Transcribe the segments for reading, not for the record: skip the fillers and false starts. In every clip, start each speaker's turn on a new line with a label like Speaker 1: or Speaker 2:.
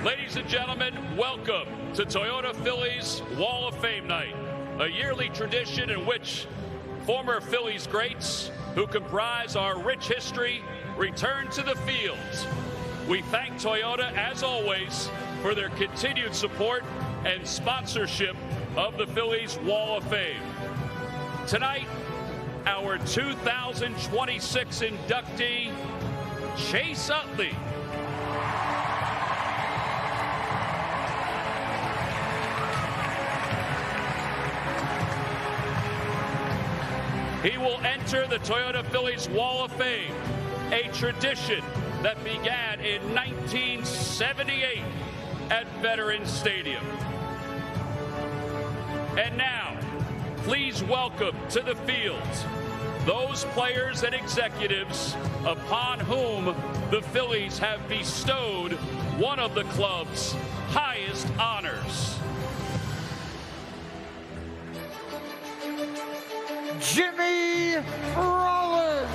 Speaker 1: Ladies and gentlemen, welcome to Toyota Phillies Wall of Fame Night, a yearly tradition in which former Phillies greats who comprise our rich history return to the fields. We thank Toyota, as always, for their continued support and sponsorship of the Phillies Wall of Fame. Tonight, our 2026 inductee, Chase Utley. He will enter the Toyota Phillies Wall of Fame, a tradition that began in 1978 at Veterans Stadium. And now, please welcome to the fields those players and executives upon whom the Phillies have bestowed one of the club's highest honors.
Speaker 2: Jimmy Rollins.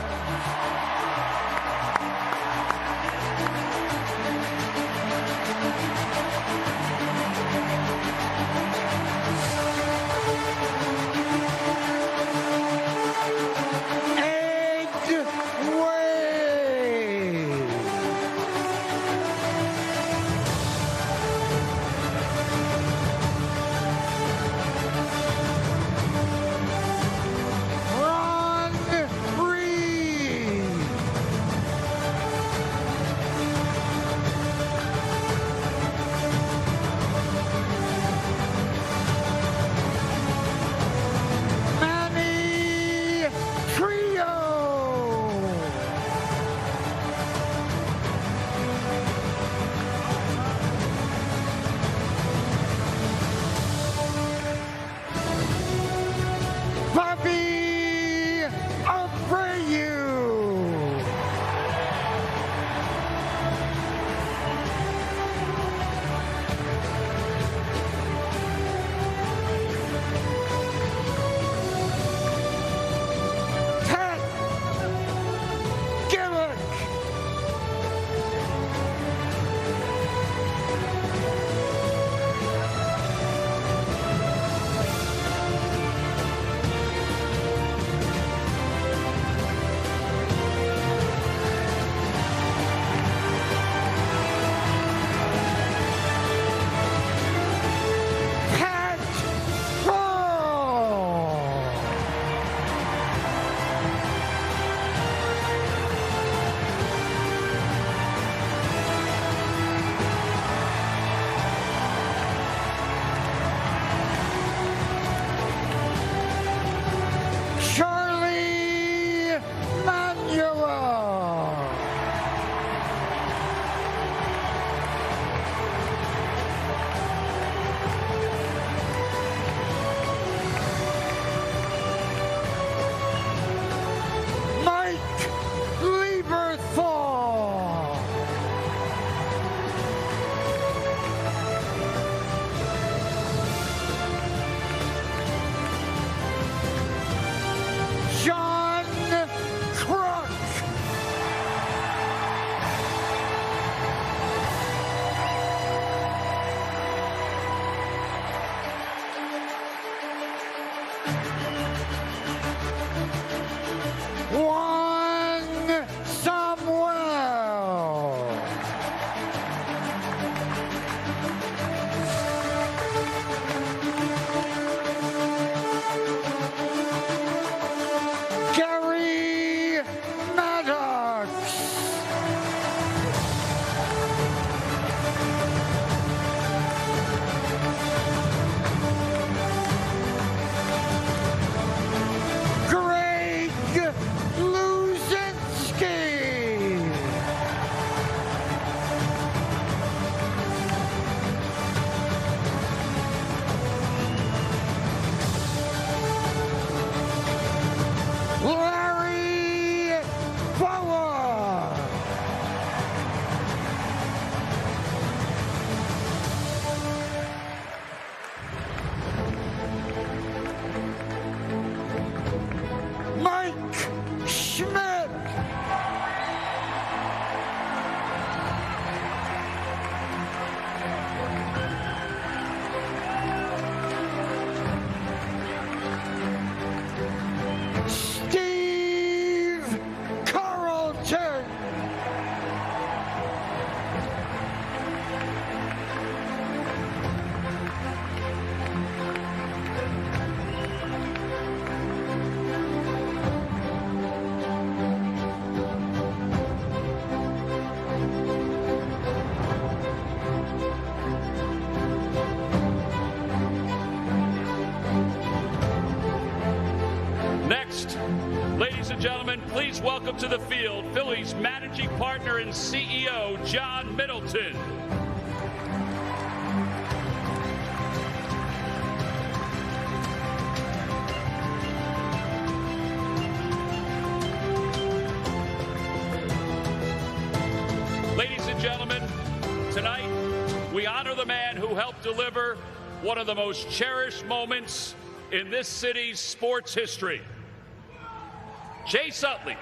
Speaker 1: welcome to the field Phillies managing partner and CEO, John Middleton. Ladies and gentlemen, tonight we honor the man who helped deliver one of the most cherished moments in this city's sports history. Chase Utley.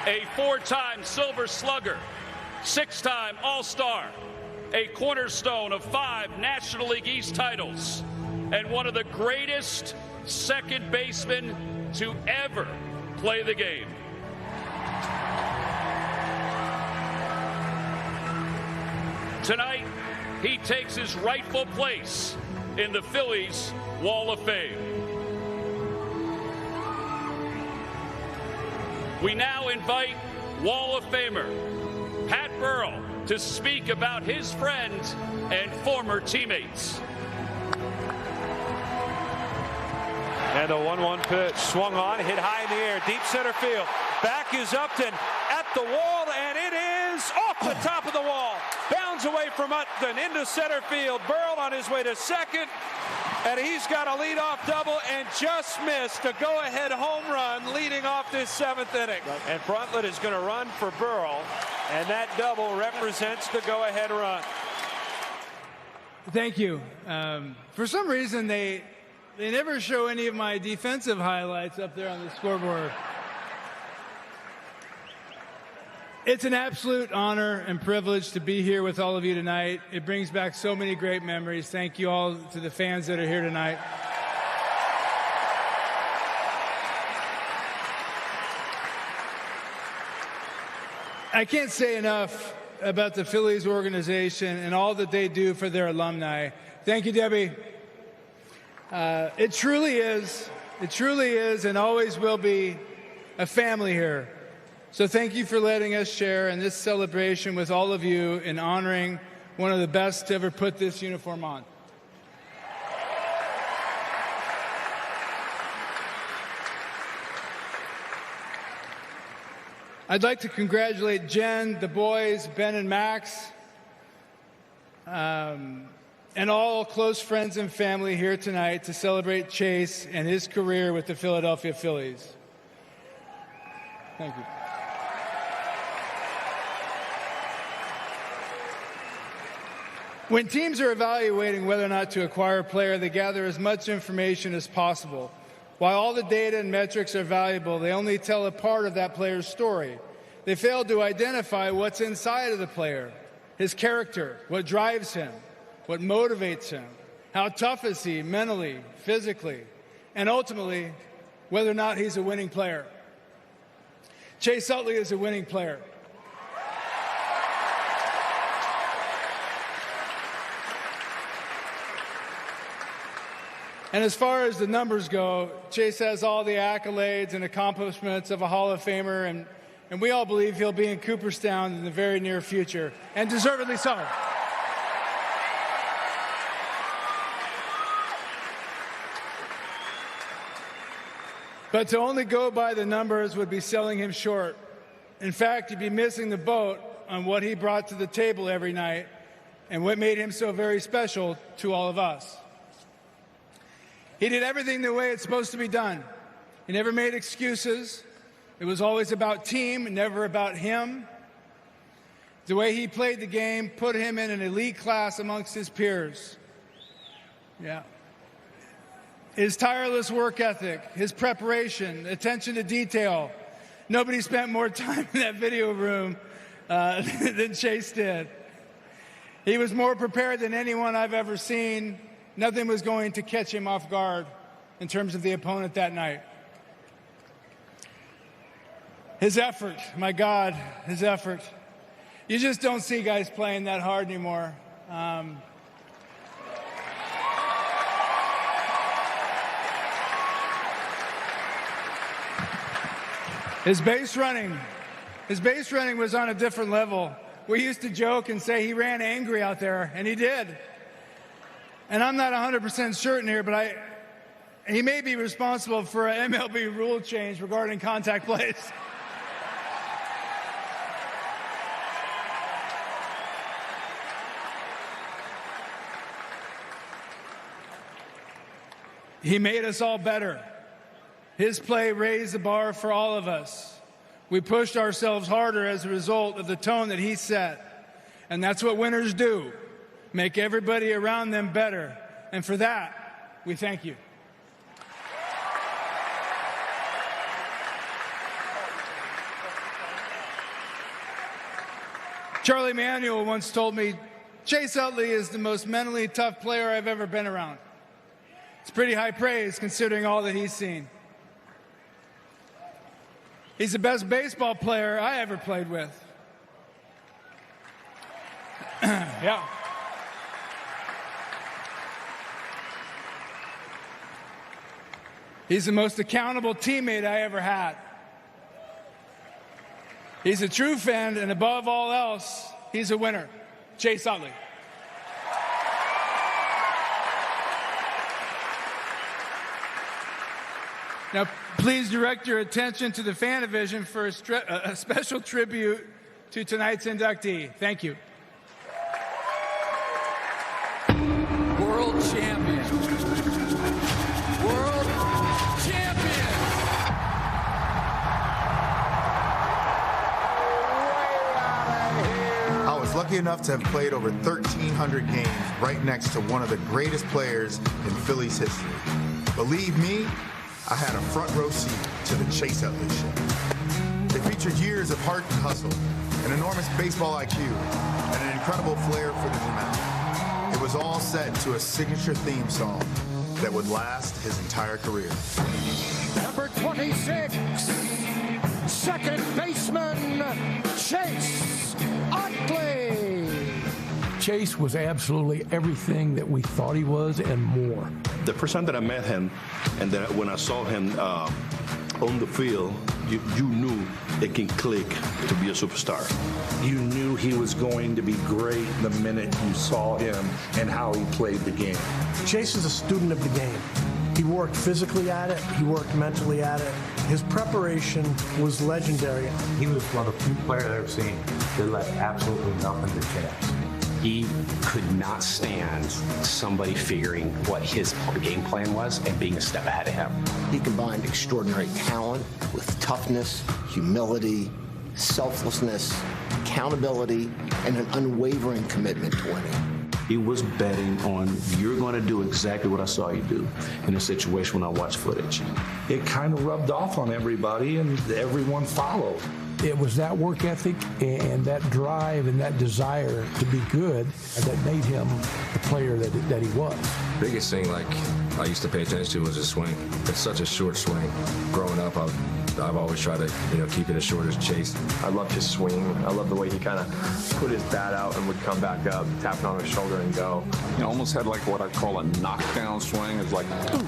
Speaker 1: A four-time Silver Slugger, six-time All-Star, a cornerstone of 5 National League East titles, and one of the greatest second basemen to ever play the game. Tonight, he takes his rightful place in the Phillies Wall of Fame. We now invite Wall of Famer Pat Burrell to speak about his friends and former teammates.
Speaker 3: And the 1-1 pitch swung on, hit high in the air, deep center field. Back is Upton at the wall, and it is off the top of the wall. Bounds away from Upton into center field. Burrell on his way to second, and he's got a leadoff double and just missed a go-ahead home run leading off this 7th inning. And Bruntlett is going to run for Burrell, and that double represents the go-ahead run.
Speaker 4: Thank you. For some reason, they never show any of my defensive highlights up there on the scoreboard. It's an absolute honor and privilege to be here with all of you tonight. It brings back so many great memories. Thank you all to the fans that are here tonight. I can't say enough about the Phillies organization and all that they do for their alumni. Thank you, Debbie. It truly is and always will be a family here. So thank you for letting us share in this celebration with all of you in honoring one of the best to ever put this uniform on. I'd like to congratulate Jen, the boys, Ben and Max, and all close friends and family here tonight to celebrate Chase and his career with the Philadelphia Phillies. Thank you. When teams are evaluating whether or not to acquire a player, they gather as much information as possible. While all the data and metrics are valuable, they only tell a part of that player's story. They fail to identify what's inside of the player, his character, what drives him, what motivates him, how tough is he mentally, physically, and ultimately, whether or not he's a winning player. Chase Utley is a winning player. And as far as the numbers go, Chase has all the accolades and accomplishments of a Hall of Famer, and we all believe he'll be in Cooperstown in the very near future, and deservedly so. But to only go by the numbers would be selling him short. In fact, you'd be missing the boat on what he brought to the table every night and what made him so very special to all of us. He did everything the way it's supposed to be done. He never made excuses. It was always about team, never about him. The way he played the game put him in an elite class amongst his peers. Yeah. His tireless work ethic, his preparation, attention to detail. Nobody spent more time in that video room than Chase did. He was more prepared than anyone I've ever seen. Nothing was going to catch him off guard in terms of the opponent that night. His effort, my God, his effort. You just don't see guys playing that hard anymore. His base running was on a different level. We used to joke and say he ran angry out there, and he did. And I'm not 100% certain here, but He may be responsible for an MLB rule change regarding contact plays. He made us all better. His play raised the bar for all of us. We pushed ourselves harder as a result of the tone that he set. And that's what winners do, make everybody around them better. And for that, we thank you. Charlie Manuel once told me, Chase Utley is the most mentally tough player I've ever been around. It's pretty high praise considering all that he's seen. He's the best baseball player I ever played with. Yeah. He's the most accountable teammate I ever had. He's a true fan, and above all else, he's a winner. Chase Utley. Now, please direct your attention to the fan division for a special tribute to tonight's inductee. Thank you.
Speaker 2: World champion. World champion.
Speaker 5: I was lucky enough to have played over 1,300 games right next to one of the greatest players in Phillies history. Believe me, I had a front row seat to the Chase Utley show. They featured years of heart and hustle, an enormous baseball IQ, and an incredible flair for the mound. It was all set to a signature theme song that would last his entire career.
Speaker 2: Number 26, second baseman, Chase Utley.
Speaker 6: Chase was absolutely everything that we thought he was and more.
Speaker 7: The first time that I met him, and then when I saw him on the field, you knew it can click to be a superstar.
Speaker 8: You knew he was going to be great the minute you saw him and how he played the game.
Speaker 9: Chase is a student of the game. He worked physically at it. He worked mentally at it. His preparation was legendary.
Speaker 10: He was one of the few players I've ever seen that left absolutely nothing to chance.
Speaker 11: He could not stand somebody figuring what his game plan was and being a step ahead of him.
Speaker 12: He combined extraordinary talent with toughness, humility, selflessness, accountability, and an unwavering commitment to winning.
Speaker 7: He was betting on, you're going to do exactly what I saw you do in a situation when I watched footage.
Speaker 8: It kind of rubbed off on everybody, and everyone followed.
Speaker 6: It was that work ethic and that drive and that desire to be good that made him the player that he was.
Speaker 13: Biggest thing I used to pay attention to was his swing. It's such a short swing. Growing up, I've always tried to keep it as short as Chase.
Speaker 14: I loved his swing. I loved the way he kind of put his bat out and would come back up, tap it on his shoulder and go.
Speaker 15: He almost had like what I call a knockdown swing. It's like, boom.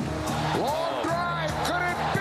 Speaker 2: Long drive, could it be?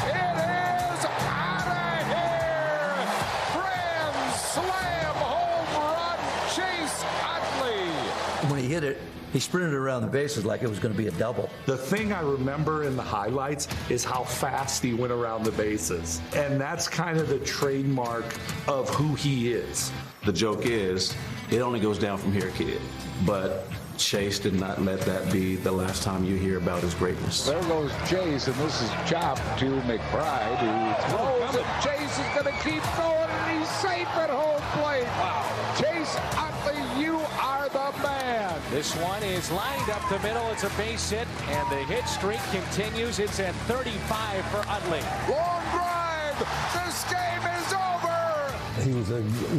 Speaker 2: It is out of here. Grand slam home run, Chase Utley.
Speaker 16: When he hit it, he sprinted around the bases like it was going to be a double.
Speaker 8: The thing I remember in the highlights is how fast he went around the bases. And that's kind of the trademark of who he is.
Speaker 7: The joke is, it only goes down from here, kid. But Chase did not let that be the last time you hear about his greatness.
Speaker 17: There goes Chase, and this is chop to McBride, who throws it. Chase is going to keep going, and he's safe at home plate. Wow. Chase Utley, you are the man.
Speaker 18: This one is lined up the middle. It's a base hit, and the hit streak continues. It's at 35 for Utley.
Speaker 2: Long drive. This game is over.
Speaker 19: He was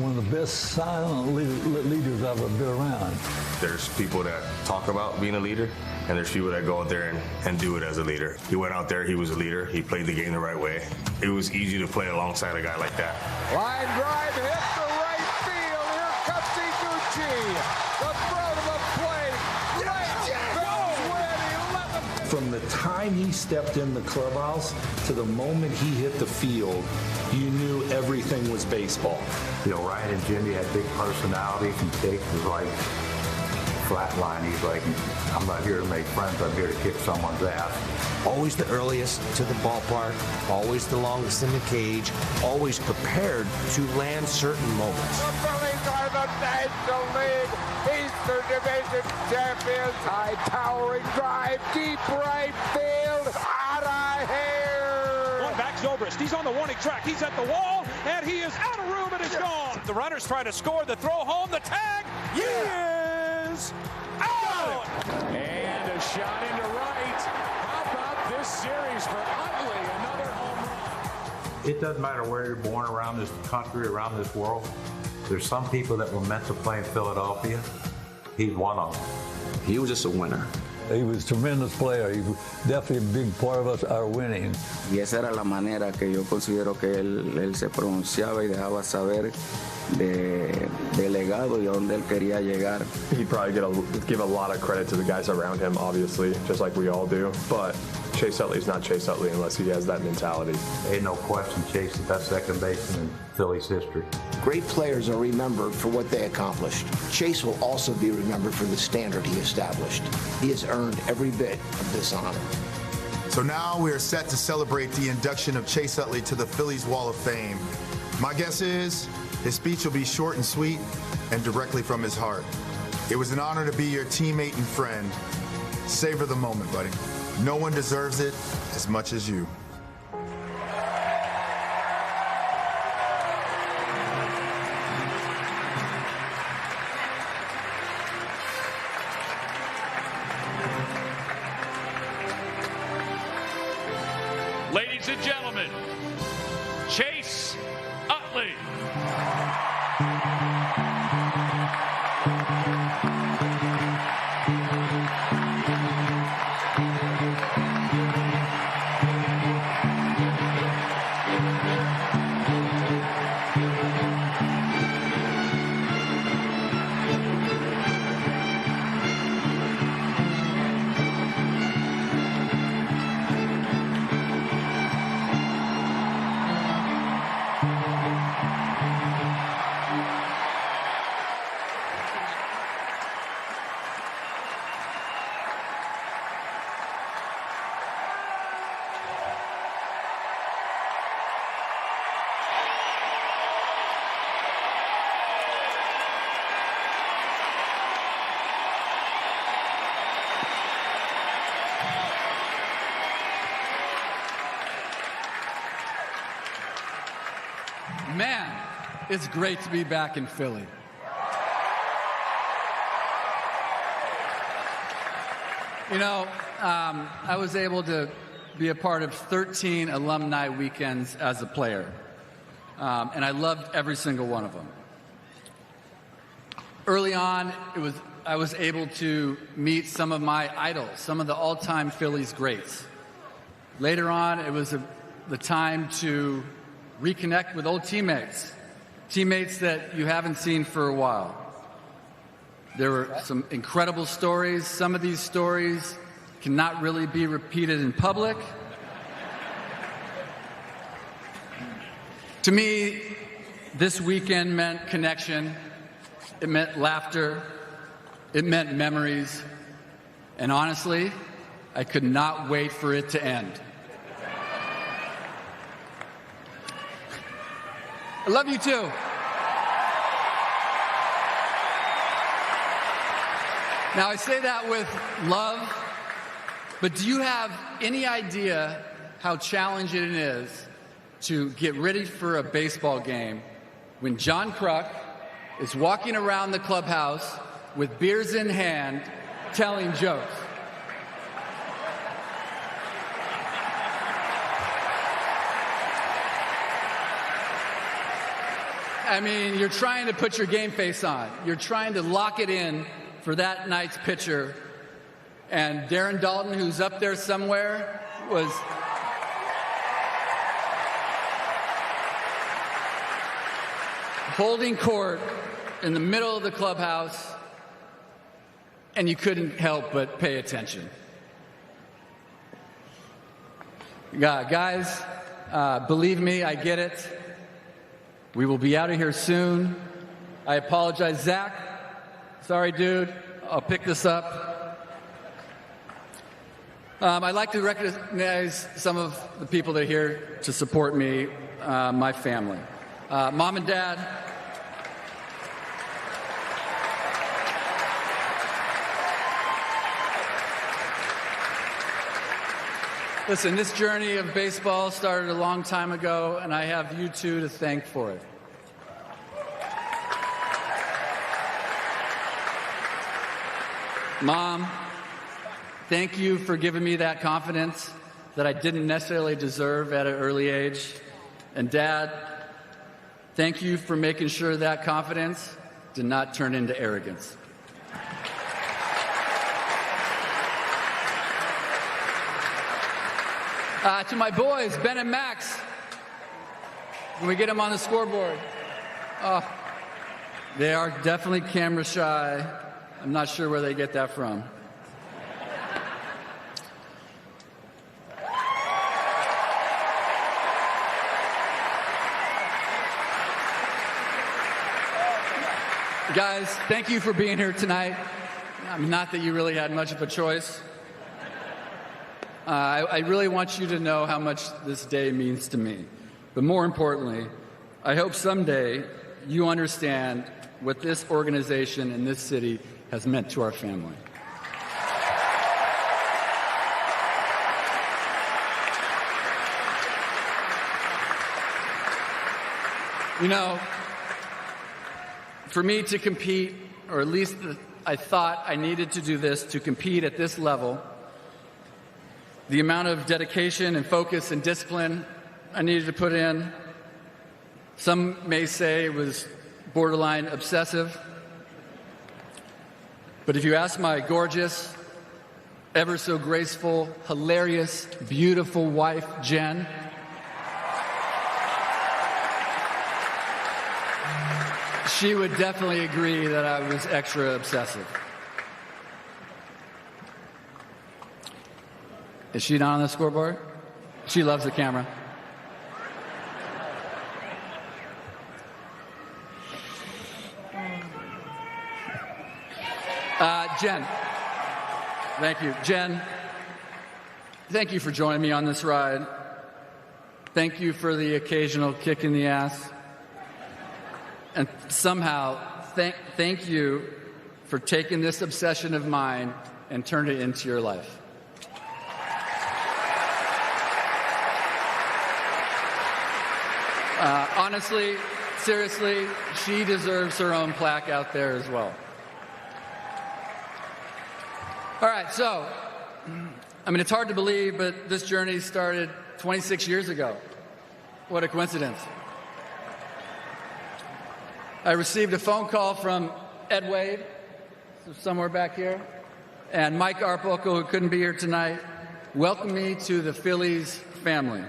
Speaker 19: one of the best silent leaders I've ever been around.
Speaker 13: There's people that talk about being a leader, and there's people that go out there and do it as a leader. He went out there, he was a leader, he played the game the right way. It was easy to play alongside a guy like that.
Speaker 2: Line drive hit the right field. Here comes Iguchi. The front of the plate. Right.
Speaker 8: From the time he stepped in the clubhouse to the moment he hit the field, you knew everything was baseball.
Speaker 10: Ryan and Jimmy had big personalities, and Jake was like flatline. He's like, I'm not here to make friends, I'm here to kick someone's ass.
Speaker 20: Always the earliest to the ballpark, always the longest in the cage, always prepared to land certain moments.
Speaker 17: The Phillies are the National League Eastern Division champions. High towering drive, deep right field, out of here.
Speaker 3: One back, Zobrist. He's on the warning track. He's at the wall, and he is out of room and is gone. The runner's trying to score. The throw home. The tag. He is out.
Speaker 18: And a shot into right. How about this series for Utley? Another home run.
Speaker 10: It doesn't matter where you're born around this country, around this world. There's some people that were meant to play in Philadelphia. He's one of them.
Speaker 11: He was just a winner.
Speaker 19: He was a tremendous player. He was definitely a big part of us, our winning.
Speaker 21: Y esa era la manera que yo considero que él se pronunciaba y dejaba saber de legado y a dónde él quería llegar.
Speaker 14: He'd probably give a lot of credit to the guys around him, obviously, just like we all do. But Chase Utley's not Chase Utley unless he has that mentality.
Speaker 10: Ain't no question Chase is the best second baseman in Phillies history.
Speaker 12: Great players are remembered for what they accomplished. Chase will also be remembered for the standard he established. He has earned every bit of this honor.
Speaker 5: So now we are set to celebrate the induction of Chase Utley to the Phillies Wall of Fame. My guess is his speech will be short and sweet and directly from his heart. It was an honor to be your teammate and friend. Savor the moment, buddy. No one deserves it as much as you.
Speaker 1: Ladies and gentlemen, Chase Utley.
Speaker 22: Man, it's great to be back in Philly. You know, I was able to be a part of 13 alumni weekends as a player, and I loved every single one of them. Early on, I was able to meet some of my idols, some of the all-time Phillies greats. Later on, it was the time to reconnect with old teammates that you haven't seen for a while. There were some incredible stories. Some of these stories cannot really be repeated in public. To me, this weekend meant connection. It meant laughter. It meant memories. And honestly, I could not wait for it to end. I love you too. Now, I say that with love, but do you have any idea how challenging it is to get ready for a baseball game when John Kruk is walking around the clubhouse with beers in hand telling jokes? I mean, you're trying to put your game face on. You're trying to lock it in for that night's pitcher. And Darren Dalton, who's up there somewhere, was holding court in the middle of the clubhouse, and you couldn't help but pay attention. Guys, believe me, I get it. We will be out of here soon. I apologize, Zach. Sorry, dude. I'll pick this up. I'd like to recognize some of the people that are here to support me, my family. Mom and Dad, listen, this journey of baseball started a long time ago, and I have you two to thank for it. Mom, thank you for giving me that confidence that I didn't necessarily deserve at an early age. And Dad, thank you for making sure that confidence did not turn into arrogance. To my boys, Ben and Max, can we get them on the scoreboard? Oh, they are definitely camera shy. I'm not sure where they get that from. Guys, thank you for being here tonight. Not that you really had much of a choice. I really want you to know how much this day means to me. But more importantly, I hope someday you understand what this organization and this city has meant to our family. You know, for me to compete, or at least I thought I needed to do this to compete at this level, the amount of dedication and focus and discipline I needed to put in, some may say it was borderline obsessive. But if you ask my gorgeous, ever so graceful, hilarious, beautiful wife, Jen, she would definitely agree that I was extra obsessive. Is she not on the scoreboard? She loves the camera. Jen, thank you. Jen, thank you for joining me on this ride. Thank you for the occasional kick in the ass. And somehow, thank you for taking this obsession of mine and turning it into your life. Honestly, seriously, she deserves her own plaque out there as well. All right, so, it's hard to believe, but this journey started 26 years ago. What a coincidence. I received a phone call from Ed Wade, somewhere back here, and Mike Arbuckle, who couldn't be here tonight, welcomed me to the Phillies family.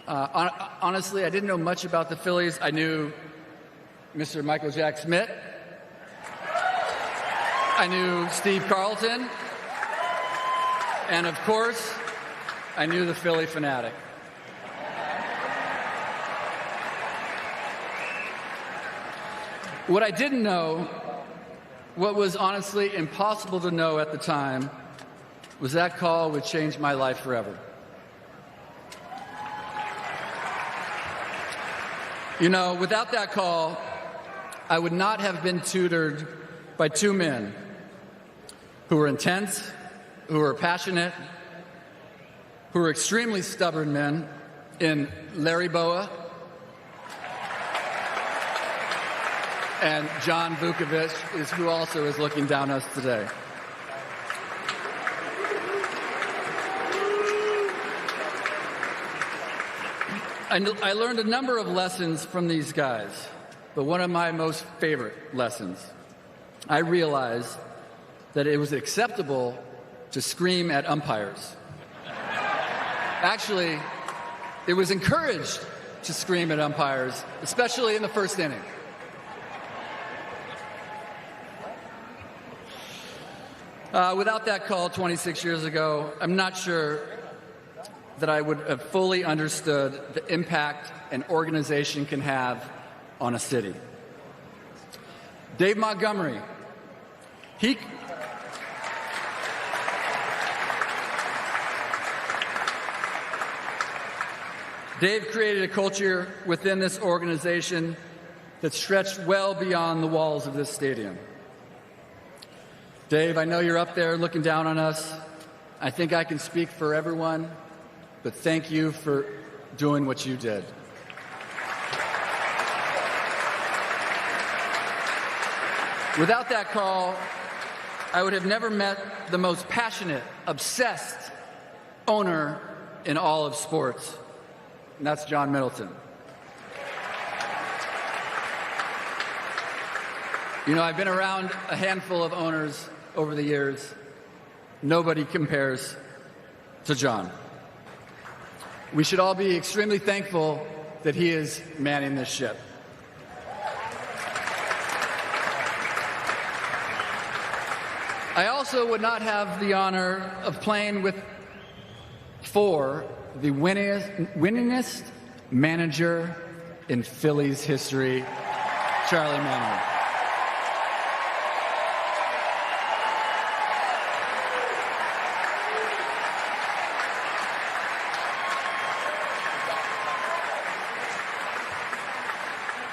Speaker 22: Honestly, I didn't know much about the Phillies. I knew Mr. Michael Jack Smith. I knew Steve Carlton. And of course, I knew the Philly fanatic. What I didn't know, what was honestly impossible to know at the time, was that call would change my life forever. You know, without that call, I would not have been tutored by two men who were intense, who were passionate, who were extremely stubborn men in Larry Boa and John Vukovich, who also is looking down us today. I learned a number of lessons from these guys, but one of my most favorite lessons, I realized that it was acceptable to scream at umpires. Actually, it was encouraged to scream at umpires, especially in the first inning. Without that call 26 years ago, I'm not sure that I would have fully understood the impact an organization can have on a city. Dave Montgomery, Dave created a culture within this organization that stretched well beyond the walls of this stadium. Dave, I know you're up there looking down on us. I think I can speak for everyone, but thank you for doing what you did. Without that call, I would have never met the most passionate, obsessed owner in all of sports, and that's John Middleton. You know, I've been around a handful of owners over the years. Nobody compares to John. We should all be extremely thankful that he is manning this ship. I also would not have the honor of playing for the winningest manager in Phillies history, Charlie Manuel.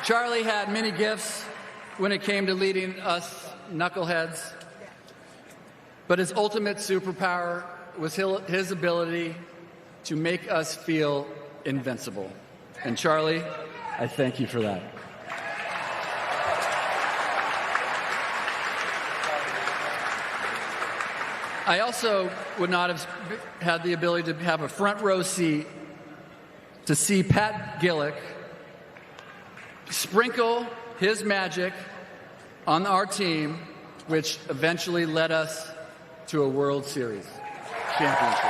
Speaker 22: Charlie had many gifts when it came to leading us knuckleheads, but his ultimate superpower was his ability to make us feel invincible. And Charlie, I thank you for that. I also would not have had the ability to have a front row seat to see Pat Gillick sprinkle his magic on our team, which eventually led us to a World Series championship.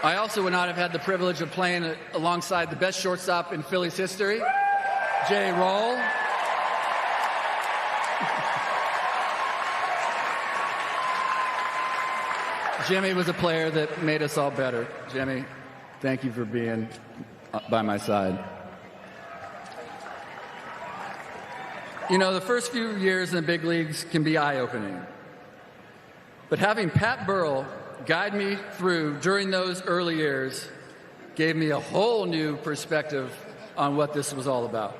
Speaker 22: I also would not have had the privilege of playing alongside the best shortstop in Phillies history, Jay Roll. Jimmy was a player that made us all better. Jimmy, thank you for being by my side. You know, the first few years in the big leagues can be eye-opening. But having Pat Burrell guide me through during those early years gave me a whole new perspective on what this was all about.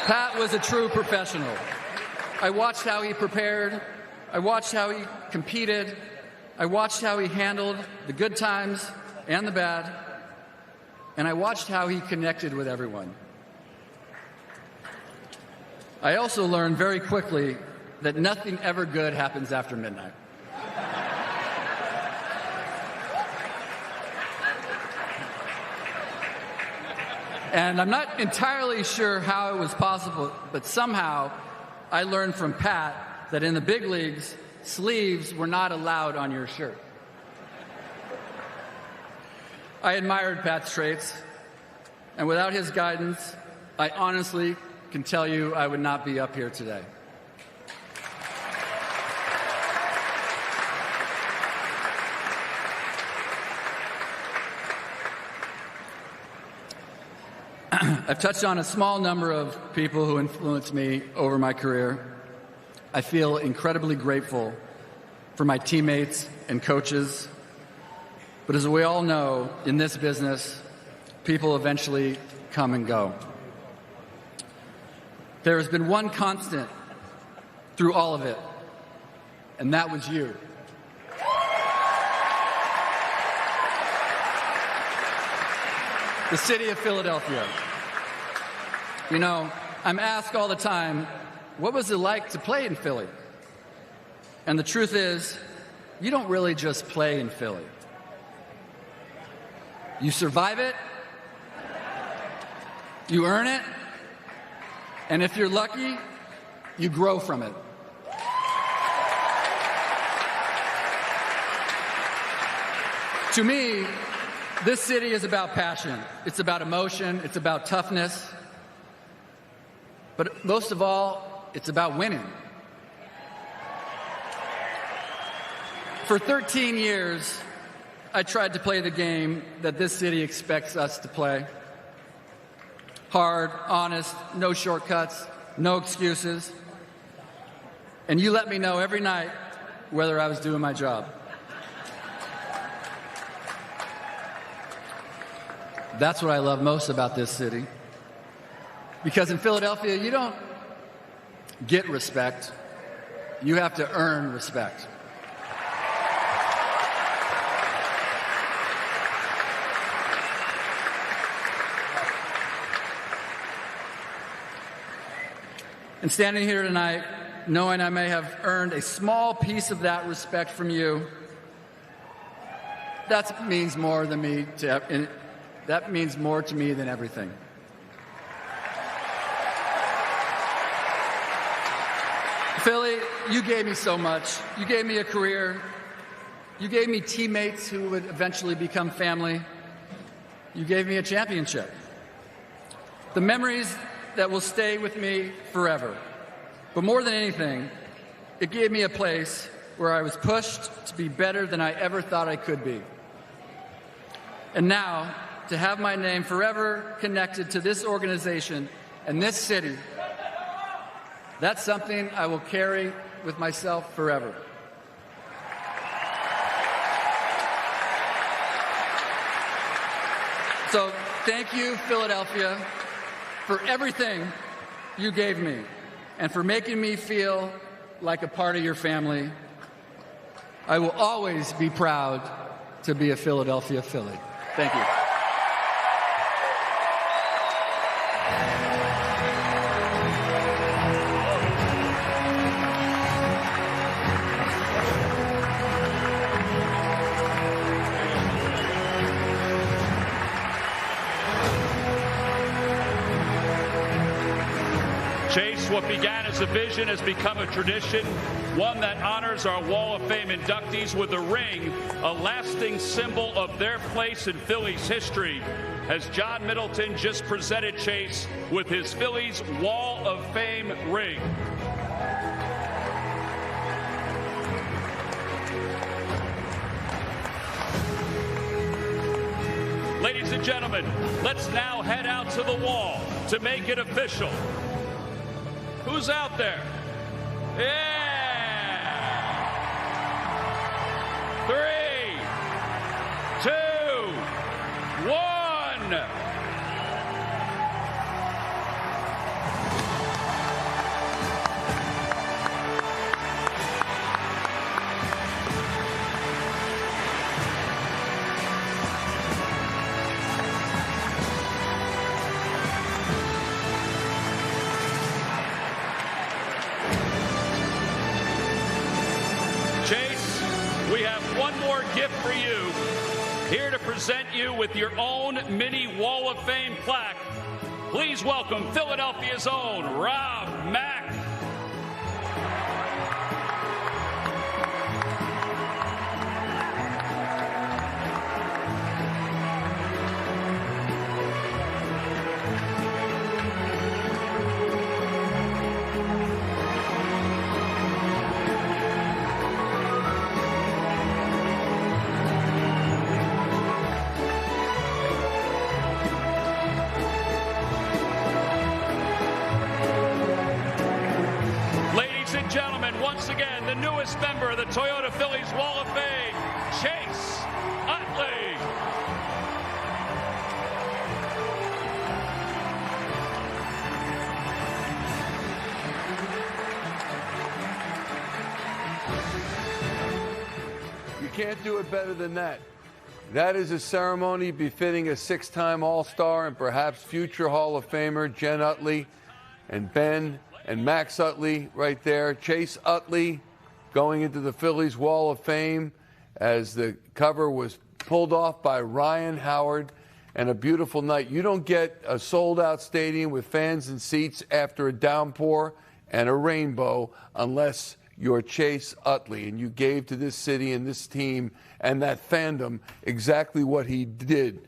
Speaker 22: Pat was a true professional. I watched how he prepared. I watched how he competed. I watched how he handled the good times and the bad. And I watched how he connected with everyone. I also learned very quickly that nothing ever good happens after midnight. And I'm not entirely sure how it was possible, but somehow I learned from Pat that in the big leagues, sleeves were not allowed on your shirt. I admired Pat's traits, and without his guidance, I honestly can tell you I would not be up here today. I've touched on a small number of people who influenced me over my career. I feel incredibly grateful for my teammates and coaches. But as we all know, in this business, people eventually come and go. There has been one constant through all of it, and that was you. The city of Philadelphia. You know, I'm asked all the time, what was it like to play in Philly? And the truth is, you don't really just play in Philly. You survive it, you earn it, and if you're lucky, you grow from it. To me, this city is about passion. It's about emotion. It's about toughness. But most of all, it's about winning. For 13 years, I tried to play the game that this city expects us to play. Hard, honest, no shortcuts, no excuses. And you let me know every night whether I was doing my job. That's what I love most about this city. Because in Philadelphia, you don't get respect. You have to earn respect. And standing here tonight, knowing I may have earned a small piece of that respect from you, that means more to me than everything. Philly, you gave me so much. You gave me a career. You gave me teammates who would eventually become family. You gave me a championship. The memories that will stay with me forever. But more than anything, it gave me a place where I was pushed to be better than I ever thought I could be. And now, to have my name forever connected to this organization and this city, that's something I will carry with myself forever. So, thank you, Philadelphia, for everything you gave me and for making me feel like a part of your family. I will always be proud to be a Philadelphia Philly. Thank you.
Speaker 1: Chase, what began as a vision has become a tradition, one that honors our Wall of Fame inductees with a ring, a lasting symbol of their place in Phillies history, as John Middleton just presented Chase with his Phillies Wall of Fame ring. Ladies and gentlemen, let's now head out to the wall to make it official. Who's out there? Yeah! 3, 2, 1. Chase, we have one more gift for you. Here to present you with your own mini Wall of Fame plaque. Please welcome Philadelphia's own Rob Mack. Gentlemen, once again, the newest member of the Toyota Phillies Wall of Fame, Chase Utley.
Speaker 4: You can't do it better than that. That is a ceremony befitting a six-time All-Star and perhaps future Hall of Famer Jen Utley and Ben and Max Utley right there. Chase Utley going into the Phillies Wall of Fame as the cover was pulled off by Ryan Howard. And a beautiful night. You don't get a sold-out stadium with fans and seats after a downpour and a rainbow unless you're Chase Utley. And you gave to this city and this team and that fandom exactly what he did.